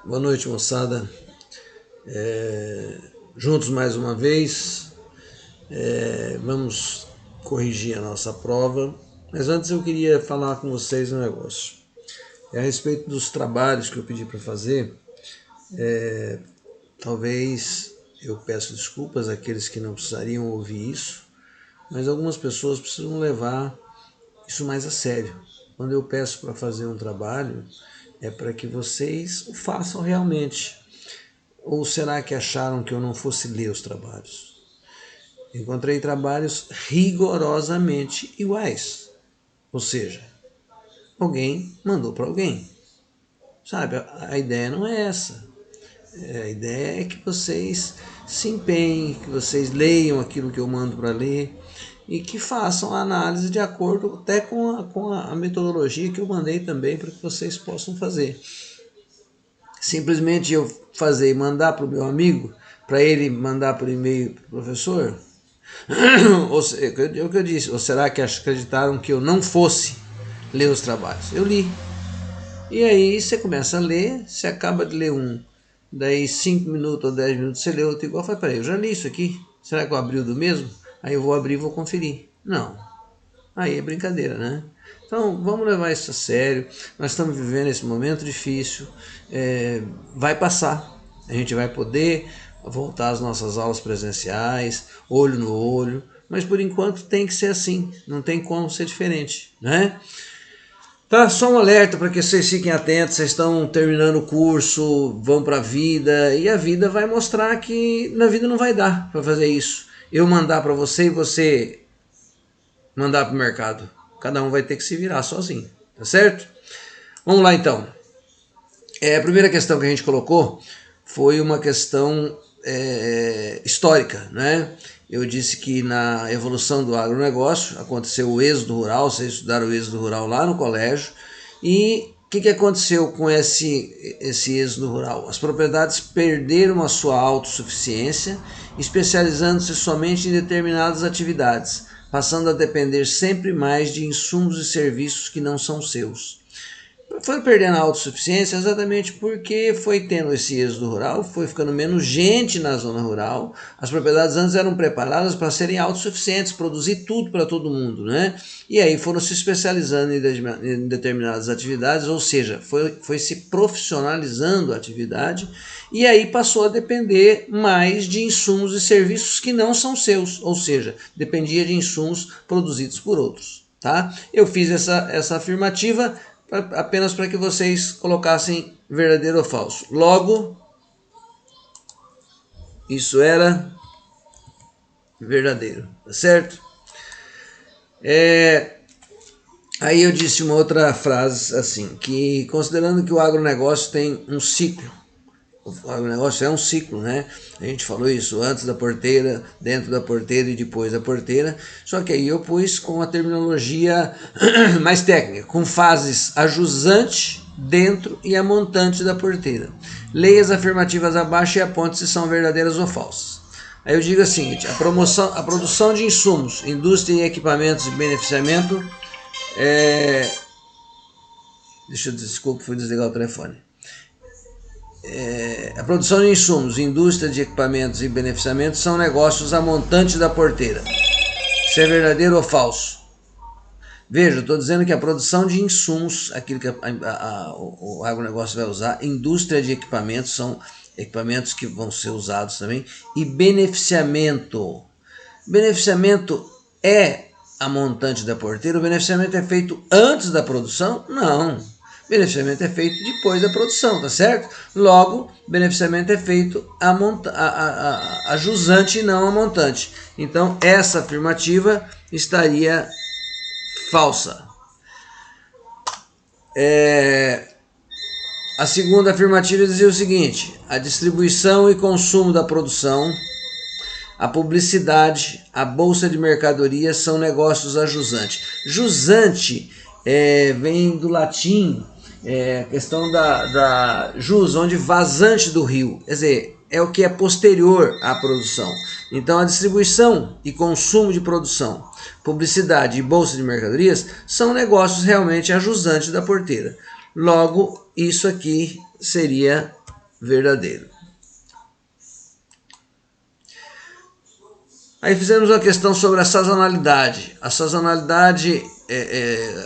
Boa noite, moçada. Juntos mais uma vez. Vamos corrigir a nossa prova. Mas antes eu queria falar com vocês um negócio. A respeito dos trabalhos que eu pedi para fazer. Talvez eu peço desculpas àqueles que não precisariam ouvir isso, mas algumas pessoas precisam levar isso mais a sério. Quando eu peço para fazer um trabalho, é para que vocês o façam realmente. Ou será que acharam que eu não fosse ler os trabalhos? Encontrei trabalhos rigorosamente iguais. Ou seja, alguém mandou para alguém. Sabe, a ideia não é essa. A ideia é que vocês se empenhem, que vocês leiam aquilo que eu mando para ler e que façam a análise de acordo até com a metodologia que eu mandei também para que vocês possam fazer. Simplesmente eu fazer e mandar para o meu amigo, para ele mandar por e-mail para o professor, o que eu disse, ou será que acreditaram que eu não fosse ler os trabalhos? Eu li. E aí você começa a ler, você acaba de ler um, daí 5 minutos ou 10 minutos você lê outro igual, fala, peraí, eu já li isso aqui, será que eu abri o do mesmo? Aí eu vou abrir e vou conferir. Não, aí é brincadeira, né? Então vamos levar isso a sério, nós estamos vivendo esse momento difícil, vai passar, a gente vai poder voltar às nossas aulas presenciais, olho no olho, mas por enquanto tem que ser assim, não tem como ser diferente, né? Tá, só um alerta para que vocês fiquem atentos, vocês estão terminando o curso, vão para a vida, e a vida vai mostrar que na vida não vai dar para fazer isso. Eu mandar para você e você mandar para o mercado. Cada um vai ter que se virar sozinho, tá certo? Vamos lá então. A primeira questão que a gente colocou foi uma questão histórica, né? Eu disse que na evolução do agronegócio aconteceu o êxodo rural, vocês estudaram o êxodo rural lá no colégio, e o que aconteceu com esse êxodo rural? As propriedades perderam a sua autossuficiência, especializando-se somente em determinadas atividades, passando a depender sempre mais de insumos e serviços que não são seus. Foi perdendo a autossuficiência exatamente porque foi tendo esse êxodo rural, foi ficando menos gente na zona rural, as propriedades antes eram preparadas para serem autossuficientes, produzir tudo para todo mundo, né? E aí foram se especializando em determinadas atividades, ou seja, foi se profissionalizando a atividade, e aí passou a depender mais de insumos e serviços que não são seus, ou seja, dependia de insumos produzidos por outros, tá? Eu fiz essa afirmativa apenas para que vocês colocassem verdadeiro ou falso. Logo, isso era verdadeiro, tá certo? Aí eu disse uma outra frase assim, que considerando que o agronegócio tem um ciclo, o agronegócio é um ciclo, né? A gente falou isso antes da porteira, dentro da porteira e depois da porteira. Só que aí eu pus com a terminologia mais técnica, com fases a jusante, dentro e a montante da porteira. Leia as afirmativas abaixo e aponte se são verdadeiras ou falsas. Aí eu digo o seguinte, a produção de insumos, indústria e equipamentos de beneficiamento... Desculpa, fui desligar o telefone. A produção de insumos, indústria de equipamentos e beneficiamentos são negócios a montante da porteira. Isso é verdadeiro ou falso? Veja, eu estou dizendo que a produção de insumos, aquilo que o agronegócio vai usar, indústria de equipamentos, são equipamentos que vão ser usados também, e beneficiamento. Beneficiamento é a montante da porteira? O beneficiamento é feito antes da produção? Não. Beneficiamento é feito depois da produção, tá certo? Logo, beneficiamento é feito a jusante e não a montante. Então, essa afirmativa estaria falsa. A segunda afirmativa dizia o seguinte: a distribuição e consumo da produção, a publicidade, a bolsa de mercadorias são negócios a jusante. Jusante vem do latim, a questão da jus, onde vazante do rio, quer dizer, é o que é posterior à produção. Então a distribuição e consumo de produção, publicidade e bolsa de mercadorias são negócios realmente a jusante da porteira. Logo, isso aqui seria verdadeiro. Aí fizemos uma questão sobre a sazonalidade. A sazonalidade,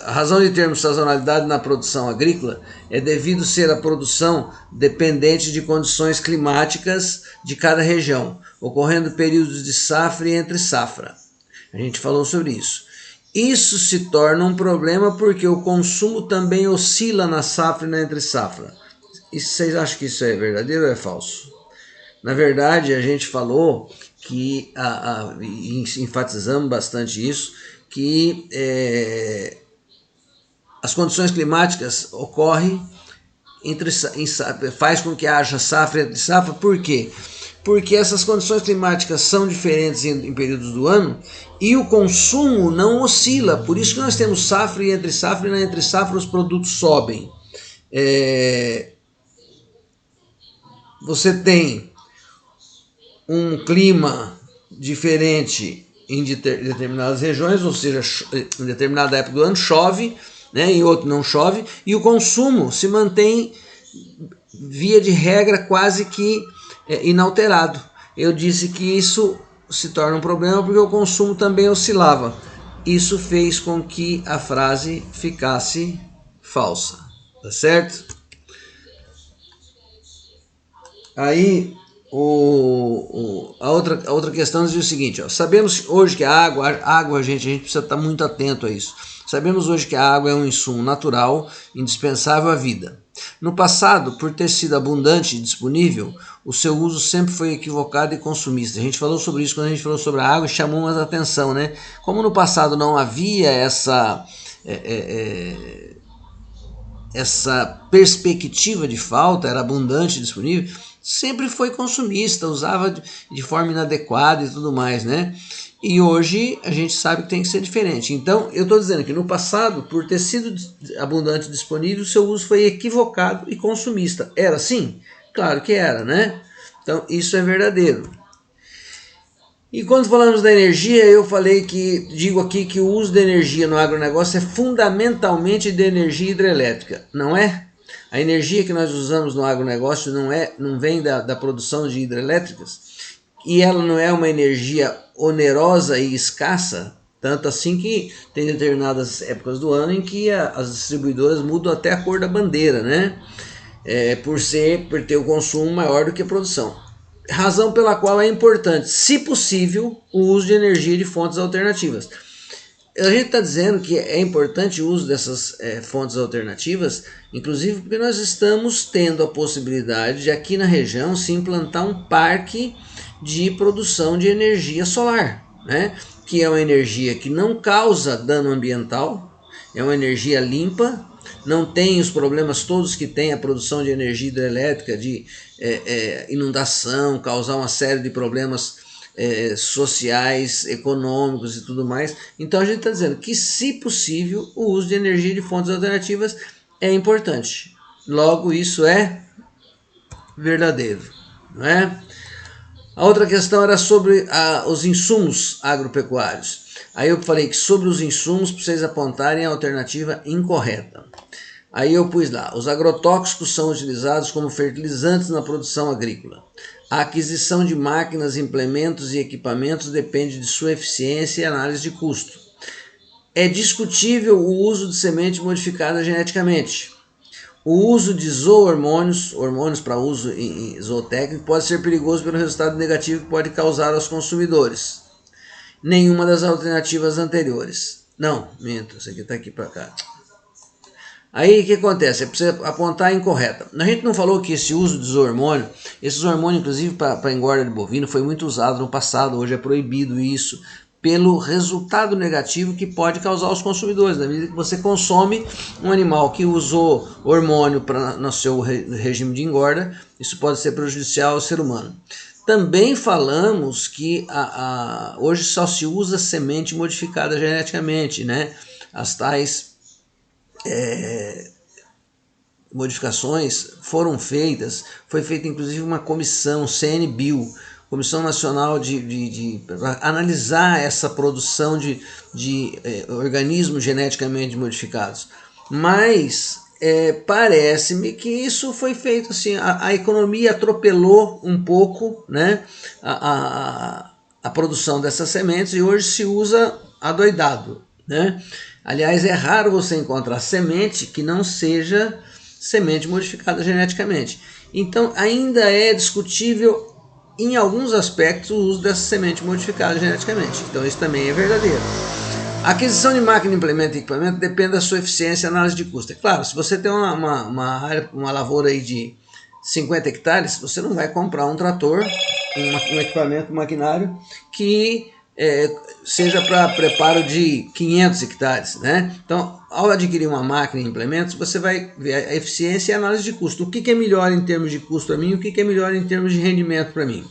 a razão de termos sazonalidade na produção agrícola é devido ser a produção dependente de condições climáticas de cada região, ocorrendo períodos de safra e entre safra. A gente falou sobre isso. Isso se torna um problema porque o consumo também oscila na safra e na entre safra. E vocês acham que isso é verdadeiro ou é falso? Na verdade, a gente falou que, enfatizamos bastante isso, que as condições climáticas ocorrem faz com que haja safra entre safra. Por quê? Porque essas condições climáticas são diferentes em períodos do ano e o consumo não oscila. Por isso que nós temos safra e na entre safra os produtos sobem. Você tem um clima diferente em determinadas regiões, ou seja, em determinada época do ano chove, né, em outro não chove, e o consumo se mantém, via de regra, quase que inalterado. Eu disse que isso se torna um problema porque o consumo também oscilava. Isso fez com que a frase ficasse falsa, tá certo? Aí a outra questão diz o seguinte, ó, sabemos hoje que a água, gente, a gente precisa estar muito atento a isso. Sabemos hoje que a água é um insumo natural, indispensável à vida. No passado, por ter sido abundante e disponível, o seu uso sempre foi equivocado e consumista. A gente falou sobre isso quando a gente falou sobre a água e chamou mais atenção, né? Como no passado não havia essa perspectiva de falta, era abundante e disponível, sempre foi consumista, usava de forma inadequada e tudo mais, né? E hoje a gente sabe que tem que ser diferente. Então, eu estou dizendo que no passado, por ter sido abundante e disponível, o seu uso foi equivocado e consumista. Era assim? Claro que era, né? Então, isso é verdadeiro. E quando falamos da energia, eu digo aqui que o uso de energia no agronegócio é fundamentalmente de energia hidrelétrica, não é? A energia que nós usamos no agronegócio não vem da produção de hidrelétricas, e ela não é uma energia onerosa e escassa, tanto assim que tem determinadas épocas do ano em que as distribuidoras mudam até a cor da bandeira, né? Por ter o consumo maior do que a produção. Razão pela qual é importante, se possível, o uso de energia de fontes alternativas. A gente está dizendo que é importante o uso dessas fontes alternativas, inclusive porque nós estamos tendo a possibilidade de aqui na região se implantar um parque de produção de energia solar, né? Que é uma energia que não causa dano ambiental, é uma energia limpa, não tem os problemas todos que tem a produção de energia hidrelétrica, de inundação, causar uma série de problemas sociais, econômicos e tudo mais. Então a gente está dizendo que, se possível, o uso de energia de fontes alternativas é importante. Logo, isso é verdadeiro, não é? A outra questão era sobre os insumos agropecuários. Aí eu falei que sobre os insumos, para vocês apontarem a alternativa incorreta. Aí eu pus lá, os agrotóxicos são utilizados como fertilizantes na produção agrícola. A aquisição de máquinas, implementos e equipamentos depende de sua eficiência e análise de custo. É discutível o uso de semente modificada geneticamente. O uso de zoormônios, hormônios para uso em zootécnico, pode ser perigoso pelo resultado negativo que pode causar aos consumidores. Nenhuma das alternativas anteriores. Não, minto, isso aqui está aqui para cá. Aí o que acontece? É para você apontar a incorreta. A gente não falou que esse uso de zoormônio, esses hormônios inclusive para engorda de bovino, foi muito usado no passado, hoje é proibido isso, pelo resultado negativo que pode causar aos consumidores. Na medida que você consome um animal que usou hormônio no seu regime de engorda, isso pode ser prejudicial ao ser humano. Também falamos que hoje só se usa semente modificada geneticamente, né? As tais modificações foram feitas, foi feita inclusive uma comissão, CNBio, Comissão Nacional para analisar essa produção de organismos geneticamente modificados. Mas parece-me que isso foi feito assim, a economia atropelou um pouco, né, a produção dessas sementes e hoje se usa adoidado, né? Aliás, é raro você encontrar semente que não seja semente modificada geneticamente. Então ainda é discutível em alguns aspectos o uso dessa semente modificada geneticamente. Então isso também é verdadeiro. A aquisição de máquina, implemento e equipamento depende da sua eficiência e análise de custo. É claro, se você tem uma lavoura aí de 50 hectares, você não vai comprar um trator, um equipamento, um maquinário que seja para preparo de 500 hectares, né? Então, ao adquirir uma máquina e implementos, você vai ver a eficiência e a análise de custo. O que é melhor em termos de custo para mim, o que é melhor em termos de rendimento para mim.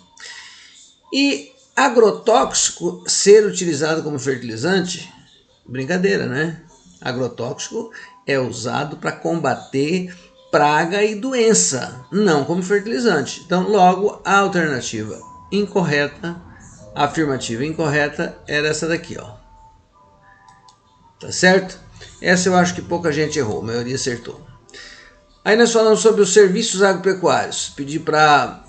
E agrotóxico ser utilizado como fertilizante, brincadeira, né? Agrotóxico é usado para combater praga e doença, não como fertilizante. Então, logo, a alternativa incorreta, a afirmativa incorreta era essa daqui, ó. Tá certo? Essa eu acho que pouca gente errou, a maioria acertou. Aí nós falamos sobre os serviços agropecuários. Pedi para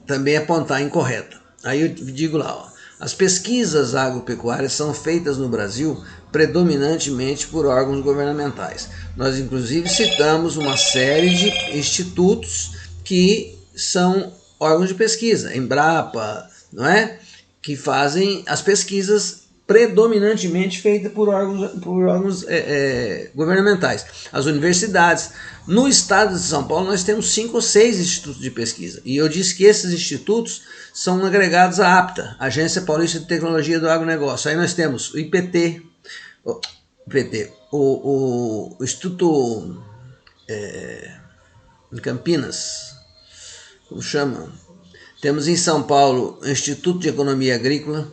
também apontar incorreta. Aí eu digo lá, ó, as pesquisas agropecuárias são feitas no Brasil predominantemente por órgãos governamentais. Nós inclusive citamos uma série de institutos que são órgãos de pesquisa, Embrapa, não é? Que fazem as pesquisas predominantemente feitas por órgãos governamentais. As universidades. No estado de São Paulo nós temos 5 ou 6 institutos de pesquisa. E eu disse que esses institutos são agregados à APTA, Agência Paulista de Tecnologia do Agronegócio. Aí nós temos o IPT, o Instituto em Campinas, como chama? Temos em São Paulo o Instituto de Economia Agrícola,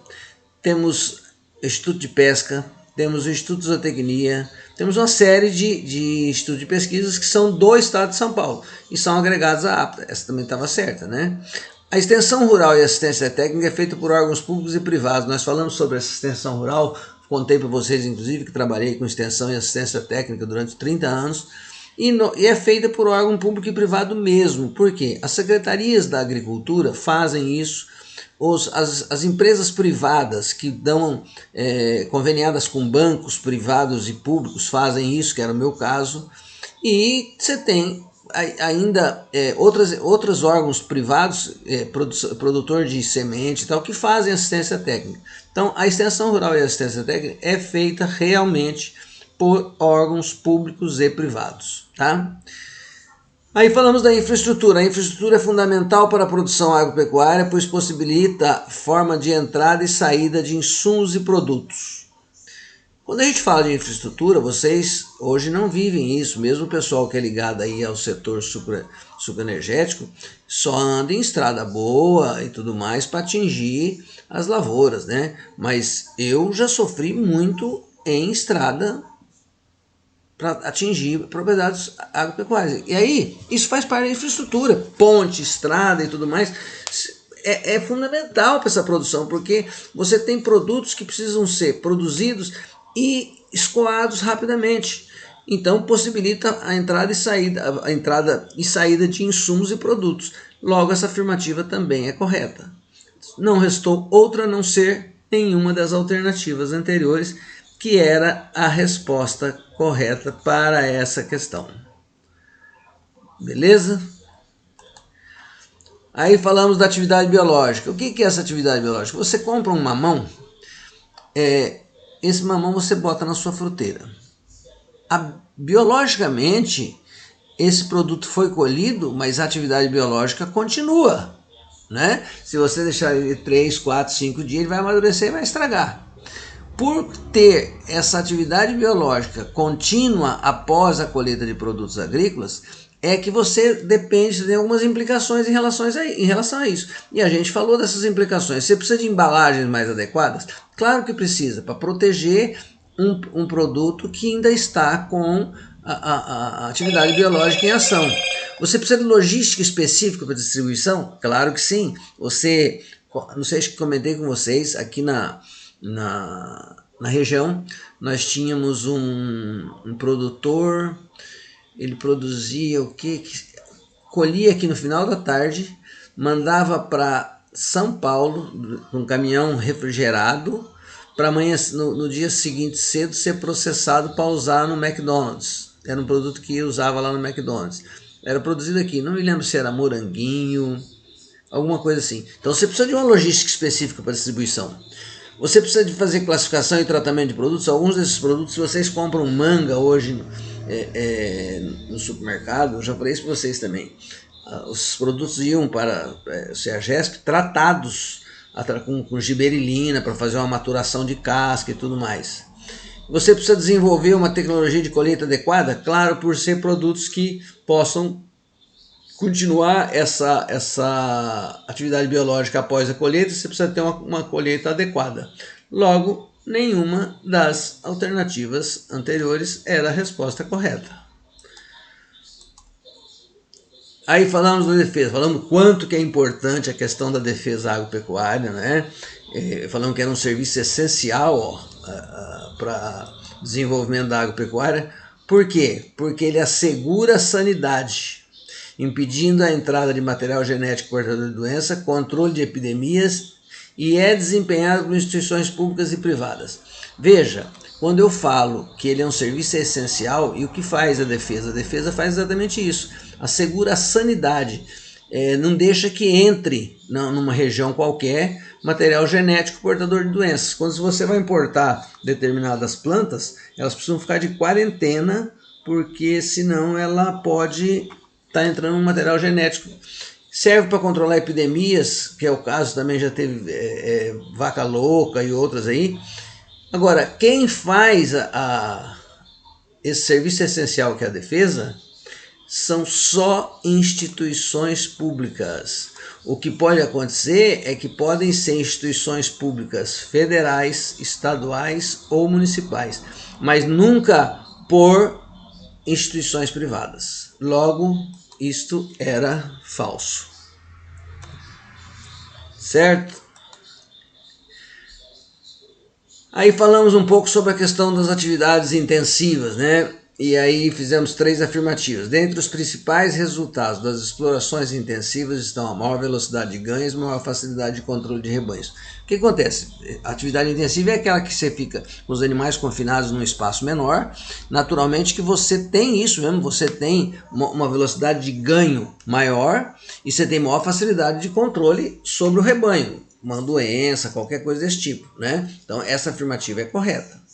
temos o Instituto de Pesca, temos o Instituto de Zootecnia, temos uma série de institutos de pesquisas que são do estado de São Paulo e são agregados à APTA. Essa também estava certa, né? A extensão rural e assistência técnica é feita por órgãos públicos e privados. Nós falamos sobre essa extensão rural, contei para vocês inclusive que trabalhei com extensão e assistência técnica durante 30 anos e é feita por órgão público e privado mesmo. Por quê? As secretarias da agricultura fazem isso. As empresas privadas que dão conveniadas com bancos privados e públicos fazem isso, que era o meu caso, e você tem ainda outros órgãos privados, produtor de semente e tal, que fazem assistência técnica. Então a extensão rural e a assistência técnica é feita realmente por órgãos públicos e privados, tá? Aí falamos da infraestrutura. A infraestrutura é fundamental para a produção agropecuária, pois possibilita forma de entrada e saída de insumos e produtos. Quando a gente fala de infraestrutura, vocês hoje não vivem isso, mesmo o pessoal que é ligado aí ao setor sucroenergético só anda em estrada boa e tudo mais para atingir as lavouras, né? Mas eu já sofri muito em estrada para atingir propriedades agropecuárias. E aí, isso faz parte da infraestrutura, ponte, estrada e tudo mais. É fundamental para essa produção, porque você tem produtos que precisam ser produzidos e escoados rapidamente. Então, possibilita a entrada e saída de insumos e produtos. Logo, essa afirmativa também é correta. Não restou outra a não ser nenhuma das alternativas anteriores, que era a resposta correta para essa questão. Beleza? Aí falamos da atividade biológica. O que é essa atividade biológica? Você compra um mamão, esse mamão você bota na sua fruteira. Biologicamente, esse produto foi colhido, mas a atividade biológica continua, né? Se você deixar ele 3, 4, 5 dias, ele vai amadurecer e vai estragar. Por ter essa atividade biológica contínua após a colheita de produtos agrícolas, é que você depende de algumas implicações em relação a isso. E a gente falou dessas implicações. Você precisa de embalagens mais adequadas? Claro que precisa, para proteger um produto que ainda está com a atividade biológica em ação. Você precisa de logística específica para distribuição? Claro que sim. Não sei se comentei com vocês aqui na região, nós tínhamos um produtor, ele produzia o que? Colhia aqui no final da tarde, mandava para São Paulo, com um caminhão refrigerado, para amanhã, no dia seguinte cedo, ser processado para usar no McDonald's. Era um produto que usava lá no McDonald's. Era produzido aqui, não me lembro se era moranguinho, alguma coisa assim. Então você precisa de uma logística específica para distribuição. Você precisa de fazer classificação e tratamento de produtos. Alguns desses produtos, se vocês compram manga hoje no supermercado, eu já falei isso para vocês também. Os produtos iam para o CEAGESP tratados com giberilina para fazer uma maturação de casca e tudo mais. Você precisa desenvolver uma tecnologia de colheita adequada, claro, por ser produtos que possam continuar essa atividade biológica após a colheita. Você precisa ter uma colheita adequada. Logo, nenhuma das alternativas anteriores era a resposta correta. Aí falamos da defesa, falamos quanto que é importante a questão da defesa agropecuária, né? Falamos que era um serviço essencial para desenvolvimento da agropecuária. Por quê? Porque ele assegura a sanidade, impedindo a entrada de material genético portador de doença, controle de epidemias, e é desempenhado por instituições públicas e privadas. Veja, quando eu falo que ele é um serviço essencial, e o que faz a defesa? A defesa faz exatamente isso, assegura a sanidade, não deixa que entre numa região qualquer material genético portador de doenças. Quando você vai importar determinadas plantas, elas precisam ficar de quarentena, porque senão ela pode estar entrando um material genético. Serve para controlar epidemias, que é o caso, também já teve vaca louca e outras aí. Agora, quem faz esse serviço essencial que é a defesa são só instituições públicas. O que pode acontecer é que podem ser instituições públicas federais, estaduais ou municipais, mas nunca por instituições privadas. Logo, isto era falso. Certo? Aí falamos um pouco sobre a questão das atividades intensivas, né? E aí fizemos 3 afirmativas. Dentre os principais resultados das explorações intensivas estão a maior velocidade de ganhos e maior facilidade de controle de rebanhos. O que acontece? A atividade intensiva é aquela que você fica com os animais confinados num espaço menor. Naturalmente que você tem isso mesmo, você tem uma velocidade de ganho maior e você tem maior facilidade de controle sobre o rebanho, uma doença, qualquer coisa desse tipo, né? Então essa afirmativa é correta.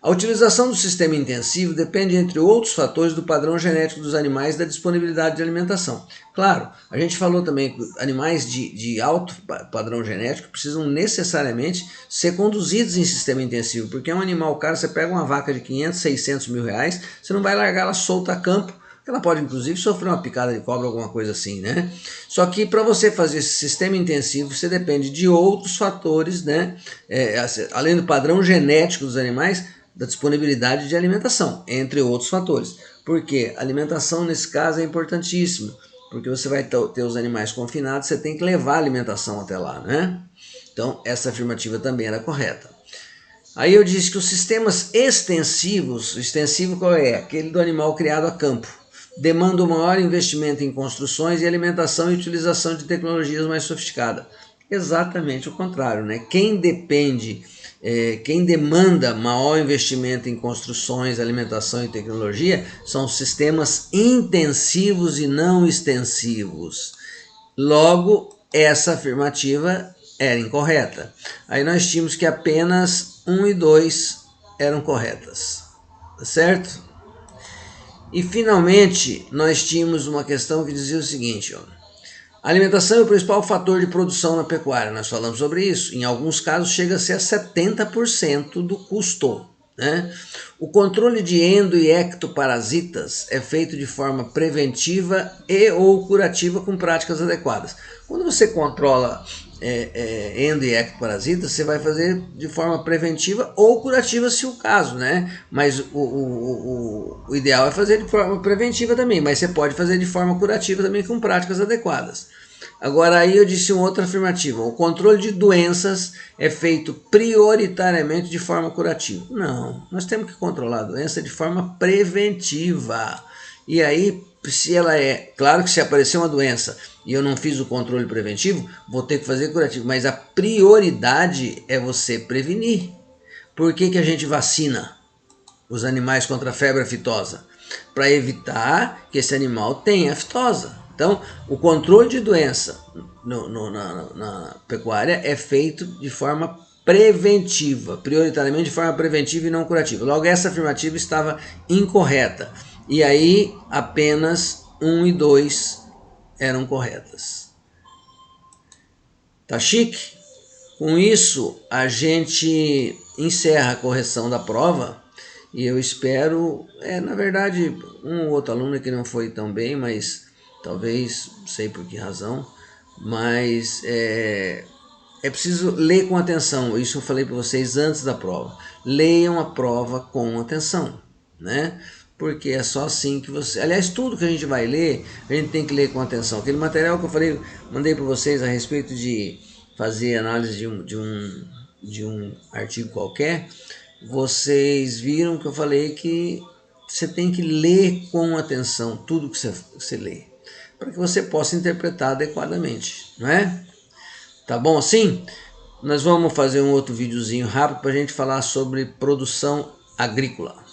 A utilização do sistema intensivo depende, entre outros fatores, do padrão genético dos animais e da disponibilidade de alimentação. Claro, a gente falou também que animais de alto padrão genético precisam necessariamente ser conduzidos em sistema intensivo, porque é um animal caro. Você pega uma vaca de 500, 600 mil reais, você não vai largar ela solta a campo, ela pode inclusive sofrer uma picada de cobra, alguma coisa assim, né? Só que para você fazer esse sistema intensivo, você depende de outros fatores, né? Além do padrão genético dos animais, da disponibilidade de alimentação, entre outros fatores. Porque a alimentação nesse caso é importantíssima, porque você vai ter os animais confinados, você tem que levar a alimentação até lá, né? Então essa afirmativa também era correta. Aí eu disse que os sistemas extensivos, o extensivo qual é? Aquele do animal criado a campo, demanda um maior investimento em construções e alimentação e utilização de tecnologias mais sofisticadas. Exatamente o contrário, né? Quem demanda maior investimento em construções, alimentação e tecnologia são sistemas intensivos e não extensivos. Logo, essa afirmativa era incorreta. Aí nós tínhamos que apenas 1 e 2 eram corretas, certo? E finalmente nós tínhamos uma questão que dizia o seguinte, ó: a alimentação é o principal fator de produção na pecuária. Nós falamos sobre isso. Em alguns casos chega a ser a 70% do custo, né? O controle de endo e ectoparasitas é feito de forma preventiva e ou curativa com práticas adequadas. Quando você controla endo e ectoparasitas, você vai fazer de forma preventiva ou curativa, se o caso, né? Mas o ideal é fazer de forma preventiva também, mas você pode fazer de forma curativa também com práticas adequadas. Agora aí eu disse uma outra afirmativa: o controle de doenças é feito prioritariamente de forma curativa. Não, nós temos que controlar a doença de forma preventiva. E aí, se ela é, claro que se aparecer uma doença e eu não fiz o controle preventivo, vou ter que fazer curativo, mas a prioridade é você prevenir. Por que a gente vacina os animais contra a febre aftosa? Para evitar que esse animal tenha aftosa. Então, o controle de doença na pecuária é feito de forma preventiva, prioritariamente de forma preventiva e não curativa. Logo, essa afirmativa estava incorreta. E aí, apenas 1 e 2 eram corretas. Tá chique? Com isso, a gente encerra a correção da prova. E eu espero, na verdade, um ou outro aluno que não foi tão bem, mas talvez, não sei por que razão, mas é preciso ler com atenção. Isso eu falei para vocês antes da prova. Leiam a prova com atenção, né? Porque é só assim que você... Aliás, tudo que a gente vai ler, a gente tem que ler com atenção. Aquele material que eu falei, mandei para vocês a respeito de fazer análise de um artigo qualquer, vocês viram que eu falei que você tem que ler com atenção tudo que você lê, para que você possa interpretar adequadamente, não é? Tá bom assim? Nós vamos fazer um outro videozinho rápido para a gente falar sobre produção agrícola.